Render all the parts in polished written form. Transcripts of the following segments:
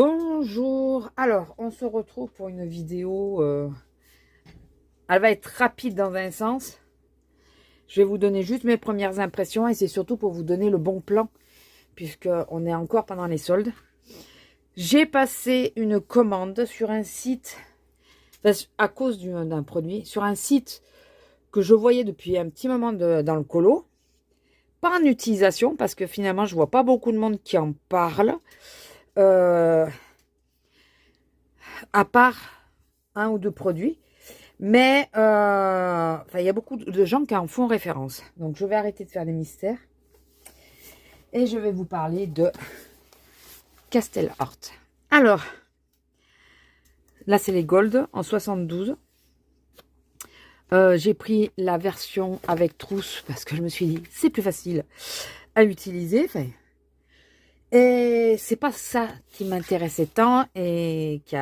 Bonjour, alors on se retrouve pour une vidéo, elle va être rapide dans un sens. Je vais vous donner juste mes premières impressions et c'est surtout pour vous donner le bon plan puisqu'on est encore pendant les soldes. J'ai passé une commande sur un site, à cause d'un produit, sur un site que je voyais depuis un petit moment dans le colo. Pas en utilisation parce que finalement je vois pas beaucoup de monde qui en parle. À part un ou deux produits, mais il y a beaucoup de gens qui en font référence. Donc je vais arrêter de faire des mystères et je vais vous parler de Castle Art. Alors là c'est les Gold en 72. J'ai pris la version avec trousse parce que je me suis dit c'est plus facile à utiliser. Et c'est pas ça qui m'intéressait tant et qui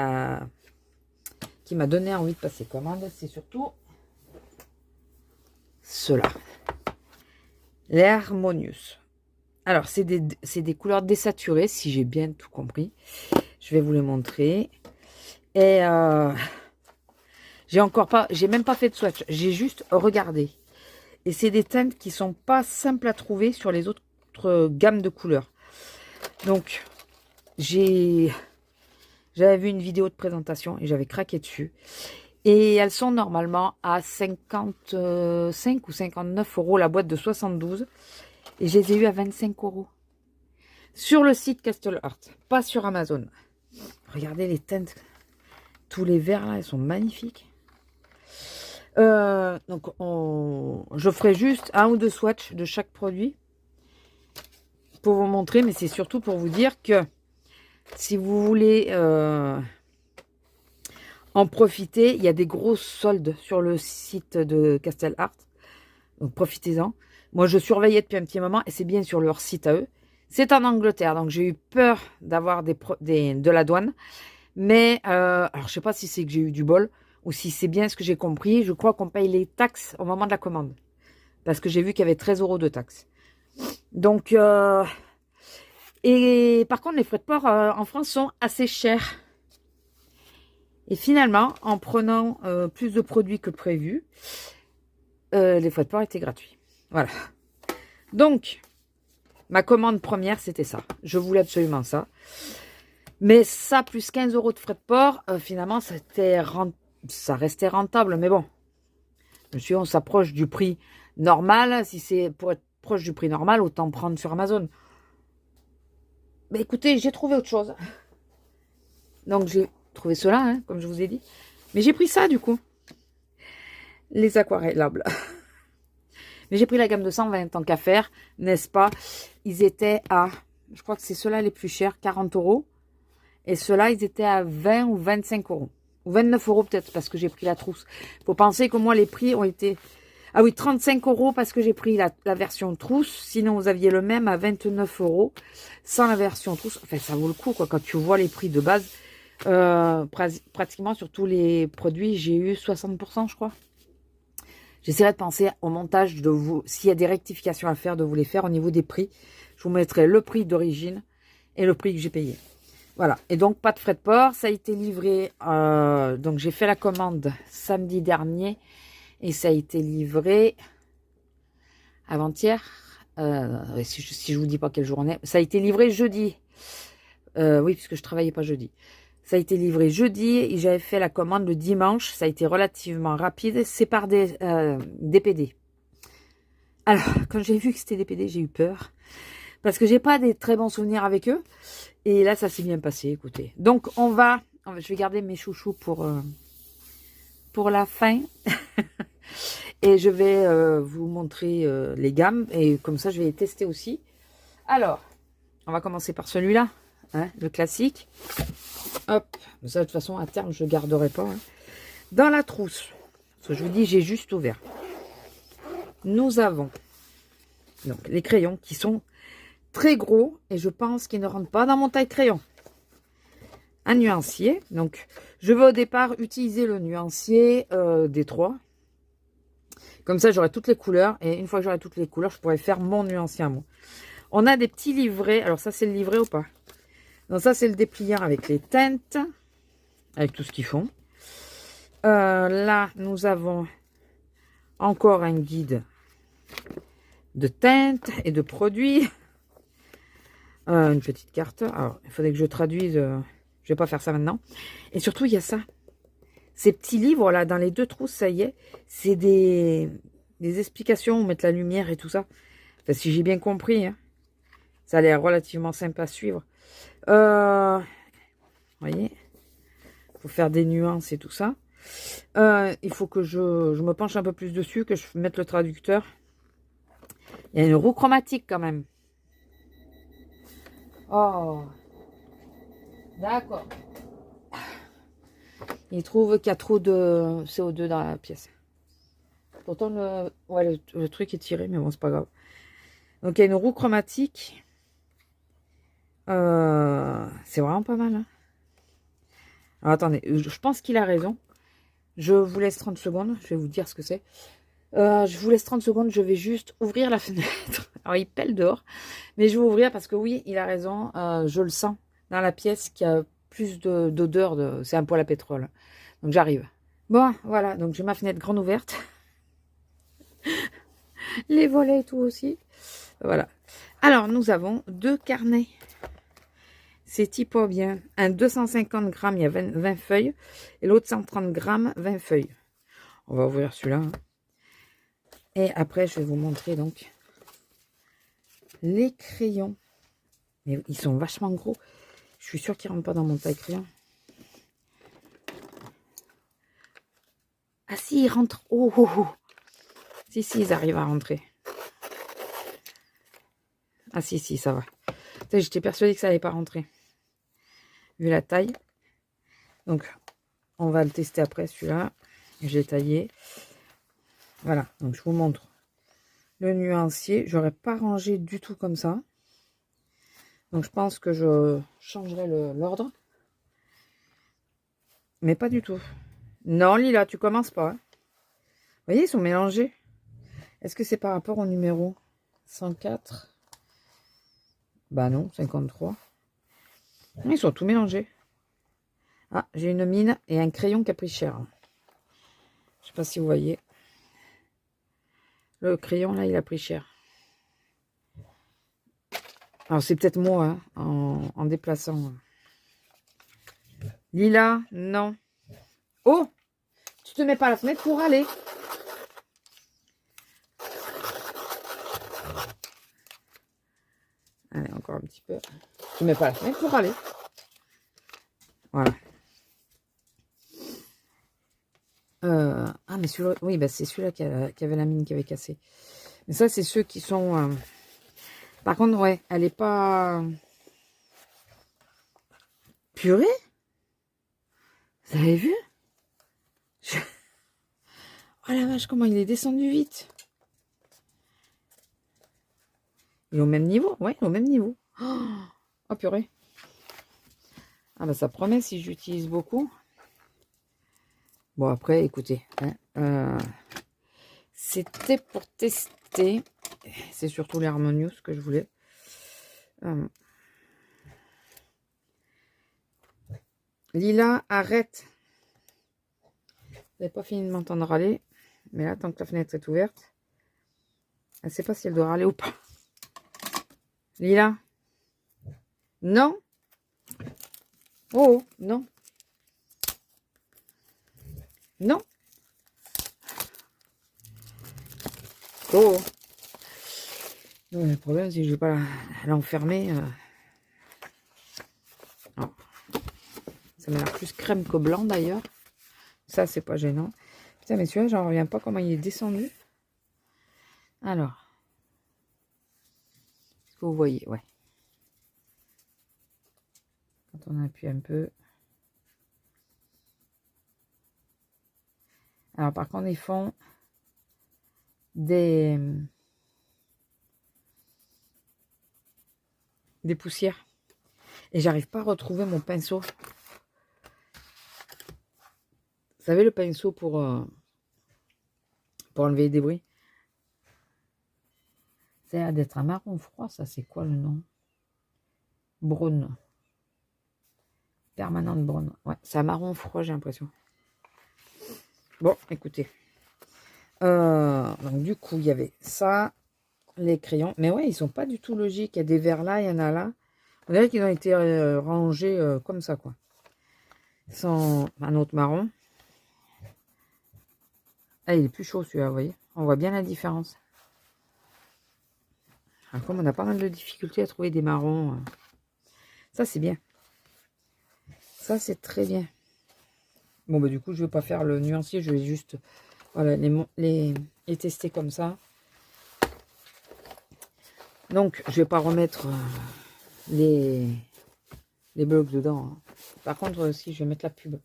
m'a donné envie de passer commande, c'est surtout cela, l'Harmonious. Alors c'est des couleurs désaturées si j'ai bien tout compris. Je vais vous les montrer. Et j'ai même pas fait de swatch, j'ai juste regardé. Et c'est des teintes qui sont pas simples à trouver sur les autres gammes de couleurs. Donc j'avais vu une vidéo de présentation et j'avais craqué dessus. Et elles sont normalement à 55 ou 59 euros la boîte de 72. Et je les ai eues à 25 euros. Sur le site Castle Art, pas sur Amazon. Regardez les teintes. Tous les verts là, ils sont magnifiques. Donc je ferai juste un ou deux swatchs de chaque produit. Pour vous montrer, mais c'est surtout pour vous dire que si vous voulez en profiter, il y a des grosses soldes sur le site de Castle Art. Donc profitez-en. Moi, je surveillais depuis un petit moment et c'est bien sur leur site à eux. C'est en Angleterre, donc j'ai eu peur d'avoir de la douane. Mais, alors je sais pas si c'est que j'ai eu du bol ou si c'est bien ce que j'ai compris. Je crois qu'on paye les taxes au moment de la commande. Parce que j'ai vu qu'il y avait 13 euros de taxes. Donc, et par contre, les frais de port en France sont assez chers. Et finalement, en prenant plus de produits que prévu, les frais de port étaient gratuits. Voilà. Donc, ma commande première, c'était ça. Je voulais absolument ça. Mais ça, plus 15 euros de frais de port, finalement, ça restait rentable. Mais bon, je me suis dit, on s'approche du prix normal. Si c'est pour être proche du prix normal, autant prendre sur Amazon. Mais écoutez, j'ai trouvé autre chose. Donc, j'ai trouvé cela, hein, comme je vous ai dit. Mais j'ai pris ça, du coup. Les aquarellables. Mais j'ai pris la gamme de 120, tant qu'à faire, n'est-ce pas? Ils étaient à, je crois que c'est ceux-là les plus chers, 40 euros. Et ceux-là, ils étaient à 20 ou 25 euros. Ou 29 euros peut-être, parce que j'ai pris la trousse. Il faut penser que moi, les prix ont été... Ah oui, 35 euros parce que j'ai pris la version trousse. Sinon, vous aviez le même à 29 euros sans la version trousse. Enfin, ça vaut le coup, quoi. Quand tu vois les prix de base, pratiquement sur tous les produits, j'ai eu 60%, je crois. J'essaierai de penser au montage de vous, s'il y a des rectifications à faire, de vous les faire au niveau des prix. Je vous mettrai le prix d'origine et le prix que j'ai payé. Voilà. Et donc, pas de frais de port. Ça a été livré, donc j'ai fait la commande samedi dernier. Et ça a été livré avant-hier. Si je vous dis pas quelle journée. Ça a été livré jeudi. Oui, puisque je travaillais pas jeudi. Ça a été livré jeudi et j'avais fait la commande le dimanche. Ça a été relativement rapide. C'est par des DPD. Alors, quand j'ai vu que c'était DPD, j'ai eu peur. Parce que j'ai pas des très bons souvenirs avec eux. Et là, ça s'est bien passé, écoutez. Donc, je vais garder mes chouchous pour la fin. Et je vais vous montrer les gammes. Et comme ça, je vais les tester aussi. Alors, on va commencer par celui-là. Hein, le classique. Hop. Ça, de toute façon, à terme, je ne garderai pas. Hein. Dans la trousse. Parce que je vous dis, j'ai juste ouvert. Nous avons donc les crayons qui sont très gros. Et je pense qu'ils ne rentrent pas dans mon taille crayon. Un nuancier. Donc, je vais au départ utiliser le nuancier des 3. Comme ça, j'aurai toutes les couleurs. Et une fois que j'aurai toutes les couleurs, je pourrai faire mon nuancier à moi. On a des petits livrets. Alors ça, c'est le livret ou pas? Donc ça, c'est le dépliant avec les teintes, avec tout ce qu'ils font. Là, nous avons encore un guide de teintes et de produits. Une petite carte. Alors, il faudrait que je traduise. Je vais pas faire ça maintenant. Et surtout, il y a ça. Ces petits livres, là, dans les 2 trousses, ça y est. C'est des explications, où mettre la lumière et tout ça. Enfin, si j'ai bien compris, hein. Ça a l'air relativement sympa à suivre. Vous voyez, il faut faire des nuances et tout ça. Il faut que je me penche un peu plus dessus, que je mette le traducteur. Il y a une roue chromatique quand même. Oh, d'accord. Il trouve qu'il y a trop de CO2 dans la pièce. Pourtant, le truc est tiré, mais bon, c'est pas grave. Donc, il y a une roue chromatique. C'est vraiment pas mal. Hein. Alors, attendez, je pense qu'il a raison. Je vous laisse 30 secondes. Je vais vous dire ce que c'est. Je vous laisse 30 secondes. Je vais juste ouvrir la fenêtre. Alors, il pèle dehors. Mais je vais ouvrir parce que oui, il a raison. Je le sens dans la pièce qu'il y a plus d'odeur. C'est un poêle à pétrole. Donc, j'arrive. Bon, voilà. Donc, j'ai ma fenêtre grande ouverte. Les volets et tout aussi. Voilà. Alors, nous avons 2 carnets. C'est typo bien. Un 250 grammes, il y a 20 feuilles. Et l'autre 130 grammes, 20 feuilles. On va ouvrir celui-là. Hein. Et après, je vais vous montrer donc les crayons. Mais ils sont vachement gros. Je suis sûre qu'ils ne rentrent pas dans mon taille-crayon. Ah si, ils rentrent. Oh, oh, oh. Si, ils arrivent à rentrer. Ah si, ça va. J'étais persuadée que ça n'allait pas rentrer. Vu la taille. Donc, on va le tester après, celui-là. J'ai taillé. Voilà, donc je vous montre le nuancier. J'aurais pas rangé du tout comme ça. Donc, je pense que je changerai l'ordre. Mais pas du tout. Non, Lila, tu commences pas. Hein. Vous voyez, ils sont mélangés. Est-ce que c'est par rapport au numéro 104? Bah non, 53. Ils sont tous mélangés. Ah, j'ai une mine et un crayon qui a pris cher. Je sais pas si vous voyez. Le crayon, là, il a pris cher. Alors, c'est peut-être moi, hein, en déplaçant. Lila, non. Oh, tu te mets pas à la fenêtre pour aller. Allez, encore un petit peu. Tu te mets pas à la fenêtre pour aller. Voilà. Ah, mais celui-là, oui, bah, c'est celui-là qui avait la mine qui avait cassé. Mais ça, c'est ceux qui sont... Par contre, ouais, elle est pas... Purée? Vous avez vu? Oh la vache, comment il est descendu vite. Il est au même niveau? Ouais, au même niveau. Oh purée. Ah bah ça promet si j'utilise beaucoup. Bon après, écoutez. Hein, c'était pour tester. C'est surtout les Harmonious que je voulais. Lila, arrête. Vous n'avez pas fini de m'entendre râler. Mais là, tant que la fenêtre est ouverte, elle ne sait pas si elle doit râler ou pas. Lila. Non. Oh, non. Non. Oh. Le problème, c'est que je ne vais pas l'enfermer. Oh. Ça m'a l'air plus crème que blanc, d'ailleurs. Ça, c'est pas gênant. Putain, mais celui-là, j'en reviens pas comment il est descendu. Alors. Est-ce que vous voyez? Ouais. Quand on appuie un peu. Alors, par contre, ils font des poussières. Et j'arrive pas à retrouver mon pinceau. Vous savez, le pinceau pour enlever les débris. Ça a l'air d'être un marron froid, ça. C'est quoi le nom? Braun. Permanente brune. Ouais, c'est un marron froid, j'ai l'impression. Bon, écoutez. Donc, du coup, il y avait ça, les crayons. Mais ouais, ils sont pas du tout logiques. Il y a des verres là, il y en a là. On dirait qu'ils ont été rangés comme ça, quoi. Sans un autre marron. Ah, il est plus chaud, celui-là, vous voyez. On voit bien la différence. Alors, comme on a pas mal de difficultés à trouver des marrons, ça, c'est bien. Ça, c'est très bien. Bon, bah, du coup, je vais pas faire le nuancier. Je vais juste, voilà, les tester comme ça. Donc, je vais pas remettre les blocs dedans. Hein. Par contre, si, je vais mettre la pub.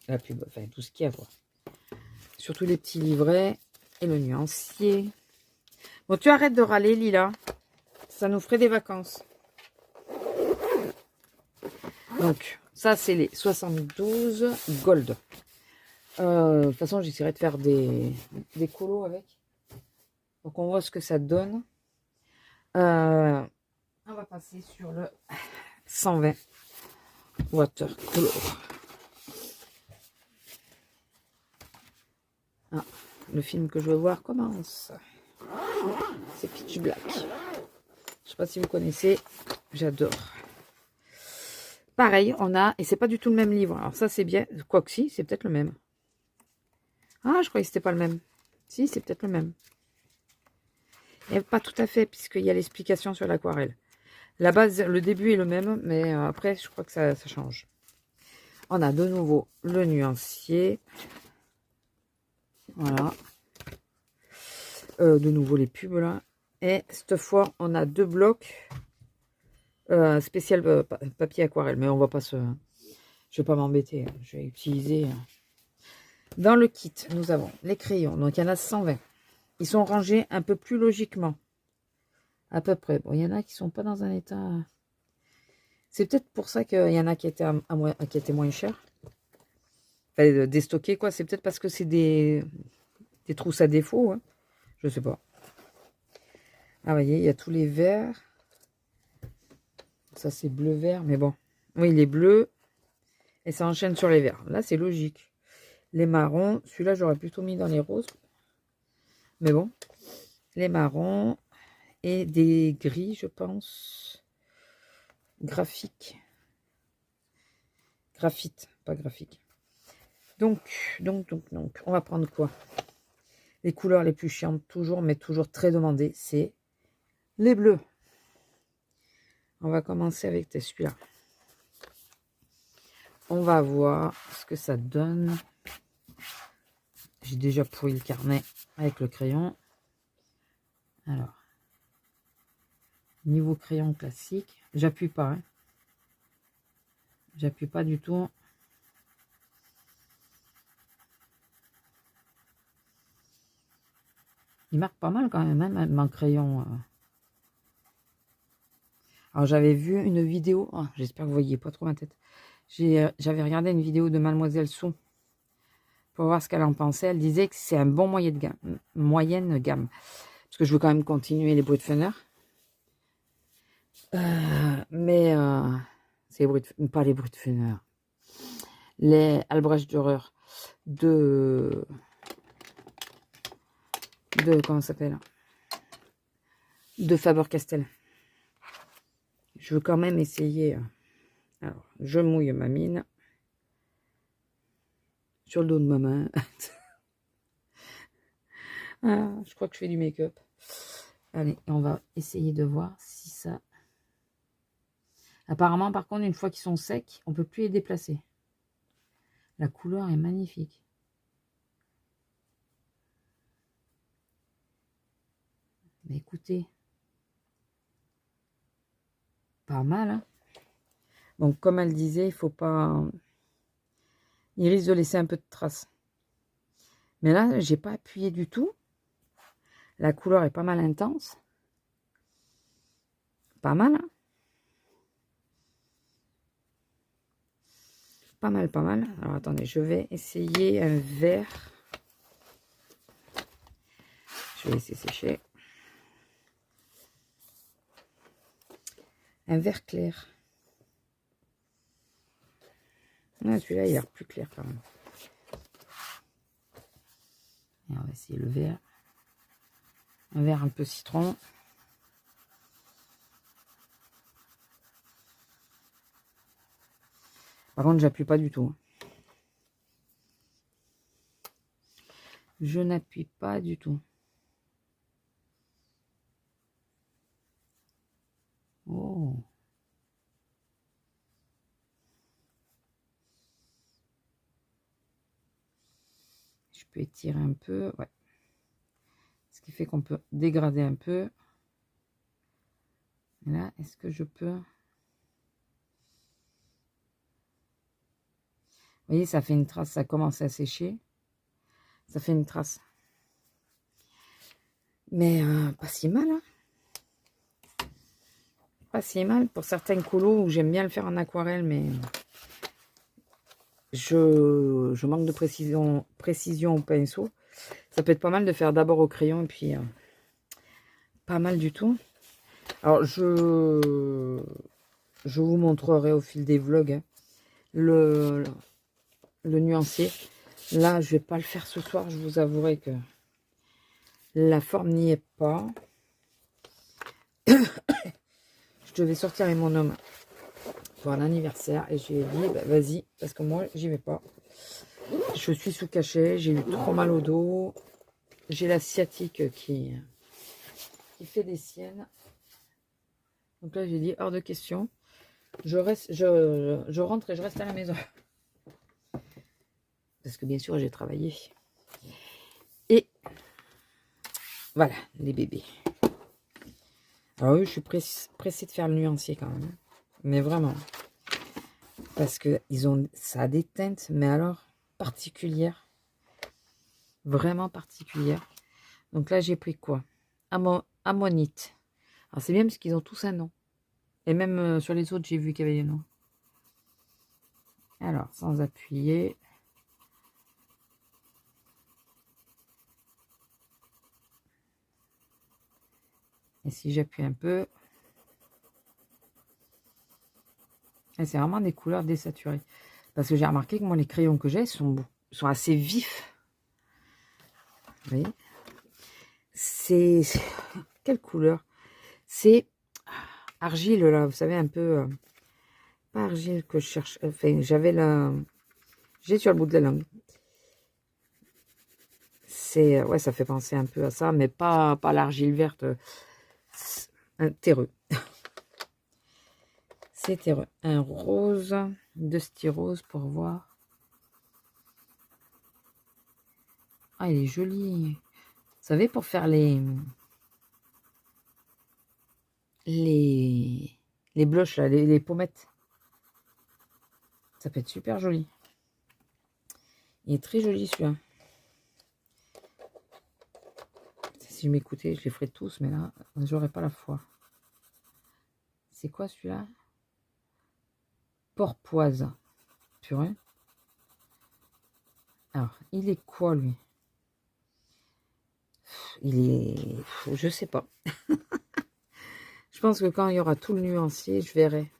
La pub, enfin, tout ce qu'il y a, quoi. Surtout les petits livrets et le nuancier. Bon, tu arrêtes de râler, Lila. Ça nous ferait des vacances. Donc, ça, c'est les 72 Gold. De toute façon, j'essaierai de faire des colos avec. Donc, on voit ce que ça donne. On va passer sur le 120 Watercolor. Ah, le film que je veux voir commence. C'est Pitch Black. Je sais pas si vous connaissez. J'adore. Pareil, on a... Et c'est pas du tout le même livre. Alors ça, c'est bien. Quoique si, c'est peut-être le même. Ah, je croyais que c'était pas le même. Si, c'est peut-être le même. Et pas tout à fait, puisqu'il y a l'explication sur l'aquarelle. La base, le début est le même, mais après, je crois que ça change. On a de nouveau le nuancier. Voilà. De nouveau les pubs, là. Et cette fois, on a 2 blocs spécial papier aquarelle. Mais on va pas se... Je vais pas m'embêter. Hein. Je vais utiliser... Dans le kit, nous avons les crayons. Donc, il y en a 120. Ils sont rangés un peu plus logiquement. À peu près. Bon, il y en a qui sont pas dans un état... C'est peut-être pour ça qu'il y en a qui étaient, qui étaient moins chers. Enfin, déstockés, quoi. C'est peut-être parce que c'est des trousses à défaut. Hein. Je sais pas. Ah, vous voyez, il y a tous les verts. Ça, c'est bleu-vert. Mais bon. Oui, les bleus. Et ça enchaîne sur les verts. Là, c'est logique. Les marrons. Celui-là, j'aurais plutôt mis dans les roses. Mais bon. Les marrons. Et des gris, je pense. Graphique. Graphite, pas graphique. Donc, on va prendre quoi? Les couleurs les plus chiantes, toujours, mais toujours très demandées, c'est les bleus. On va commencer avec celui-là. On va voir ce que ça donne. J'ai déjà pourri le carnet avec le crayon. Alors, niveau crayon classique, j'appuie pas. Hein. J'appuie pas du tout. Il marque pas mal quand même, hein, mon crayon. Alors, j'avais vu une vidéo. Oh, j'espère que vous voyez pas trop ma tête. J'avais regardé une vidéo de Mademoiselle Sou pour voir ce qu'elle en pensait. Elle disait que c'est un bon moyenne gamme. Parce que je veux quand même continuer les bruits de fenêtre. Mais c'est pas les bruits de fenêtre. Les Albrecht Dürer de comment ça s'appelle, de Faber-Castell. Je veux quand même essayer. Alors, je mouille ma mine sur le dos de ma main. Ah, je crois que je fais du make-up. Allez, on va essayer de voir si ça... Apparemment, par contre, une fois qu'ils sont secs, on peut plus les déplacer. La couleur est magnifique. Mais écoutez, pas mal, hein. Donc, comme elle disait, il faut pas... Il risque de laisser un peu de traces. Mais là, j'ai pas appuyé du tout. La couleur est pas mal intense. Pas mal, hein. Pas mal, pas mal. Alors, attendez, je vais essayer un vert. Je vais laisser sécher. Un vert clair. Ah, celui-là, il a l'air plus clair quand même. Et on va essayer le vert. Un vert un peu citron. Par contre, j'appuie pas du tout. Je n'appuie pas du tout. Oh. Je peux étirer un peu, ouais. Ce qui fait qu'on peut dégrader un peu. Et là, est-ce que je peux... Vous voyez, ça fait une trace, ça commence à sécher. Ça fait une trace. Mais pas si mal, hein. Pas si mal pour certains colos où j'aime bien le faire en aquarelle, mais je manque de précision au pinceau. Ça peut être pas mal de faire d'abord au crayon et puis pas mal du tout. Alors je vous montrerai au fil des vlogs hein, le nuancier. Là, je vais pas le faire ce soir, je vous avouerai que la forme n'y est pas. Je devais sortir avec mon homme pour un anniversaire et j'ai dit bah, vas-y parce que moi j'y vais pas. Je suis sous cachet, j'ai eu trop mal au dos, j'ai la sciatique qui fait des siennes. Donc là j'ai dit hors de question. Je rentre et je reste à la maison. Parce que bien sûr j'ai travaillé. Et voilà les bébés. Alors oui, je suis pressée de faire le nuancier quand même. Mais vraiment. Parce que ça a des teintes, mais alors particulières. Vraiment particulières. Donc là, j'ai pris quoi? Ammonite. Alors c'est bien parce qu'ils ont tous un nom. Et même sur les autres, j'ai vu qu'il y avait des noms. Alors, sans appuyer. Et si j'appuie un peu. C'est vraiment des couleurs désaturées. Parce que j'ai remarqué que moi, les crayons que j'ai sont assez vifs. Vous voyez? C'est... Quelle couleur? C'est argile, là. Vous savez, un peu... pas argile que je cherche. Enfin, j'avais la... J'ai sur le bout de la langue. C'est... Ouais, ça fait penser un peu à ça, mais pas l'argile verte. Un terreux. C'est terreux. Un rose de styrose pour voir. Ah, il est joli. Vous savez, pour faire les blushs, là, les pommettes. Ça peut être super joli. Il est très joli celui-là. Si je m'écoutais, je les ferais tous, mais là, j'aurais pas la foi. C'est quoi celui-là? Porpoise. Purée. Alors, il est quoi lui? Il est... Je sais pas. Je pense que quand il y aura tout le nuancier, je verrai.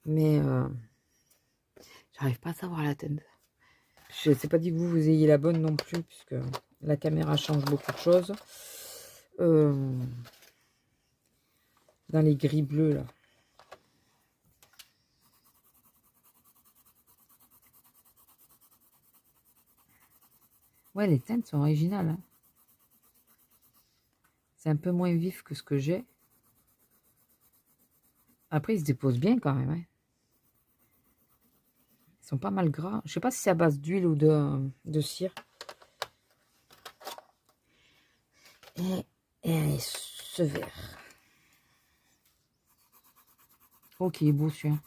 Mais j'arrive pas à savoir la teinte. Je ne sais pas dit que vous ayez la bonne non plus, puisque la caméra change beaucoup de choses. Dans les gris bleus, là. Ouais, les teintes sont originales. Hein. C'est un peu moins vif que ce que j'ai. Après, ils se déposent bien quand même. Hein. Ils sont pas mal gras. Je sais pas si c'est à base d'huile ou de cire. Et ce vert. Oh, qui est beau celui-là.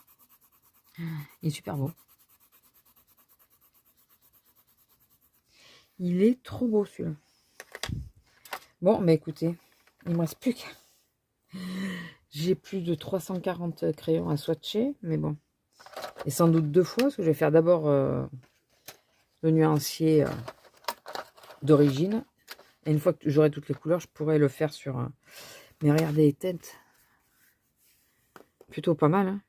Il est super beau. Il est trop beau celui-là. Bon, mais écoutez, il me reste plus qu'à... J'ai plus de 340 crayons à swatcher, mais bon. Et sans doute 2 fois, parce que je vais faire d'abord le nuancier d'origine. Et une fois que j'aurai toutes les couleurs, je pourrai le faire sur... Mais regardez les teintes. Plutôt pas mal. Hein.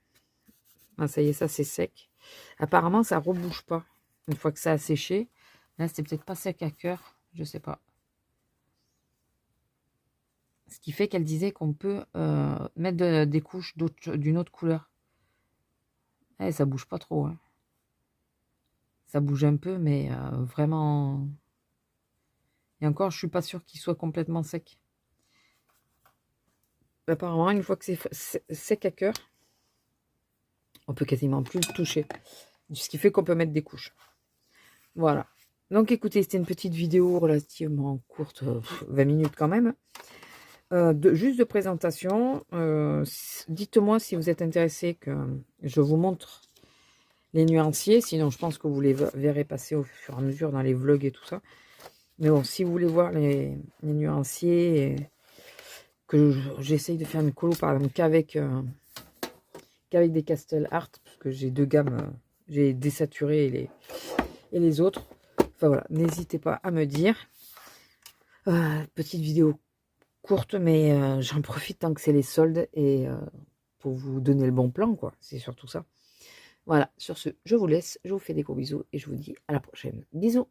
Ah, ça y est, ça c'est sec. Apparemment, ça rebouche pas une fois que ça a séché. Là, c'était peut-être pas sec à cœur, je sais pas. Ce qui fait qu'elle disait qu'on peut mettre des couches d'une autre couleur. Eh, ça bouge pas trop. Hein. Ça bouge un peu, mais vraiment... Et encore, je suis pas sûre qu'il soit complètement sec. Apparemment, une fois que c'est sec à cœur, on peut quasiment plus le toucher. Ce qui fait qu'on peut mettre des couches. Voilà. Donc écoutez, c'était une petite vidéo relativement courte, 20 minutes quand même. Juste de présentation. Dites-moi si vous êtes intéressé que je vous montre les nuanciers. Sinon, je pense que vous les verrez passer au fur et à mesure dans les vlogs et tout ça. Mais bon, si vous voulez voir les nuanciers, que j'essaye de faire une colo par exemple qu'avec des Castle Art, parce que j'ai deux gammes, j'ai désaturé et les autres. Enfin voilà, n'hésitez pas à me dire. Petite vidéo courte, mais j'en profite tant que c'est les soldes et pour vous donner le bon plan, quoi. C'est surtout ça. Voilà, sur ce, je vous laisse, je vous fais des gros bisous et je vous dis à la prochaine. Bisous!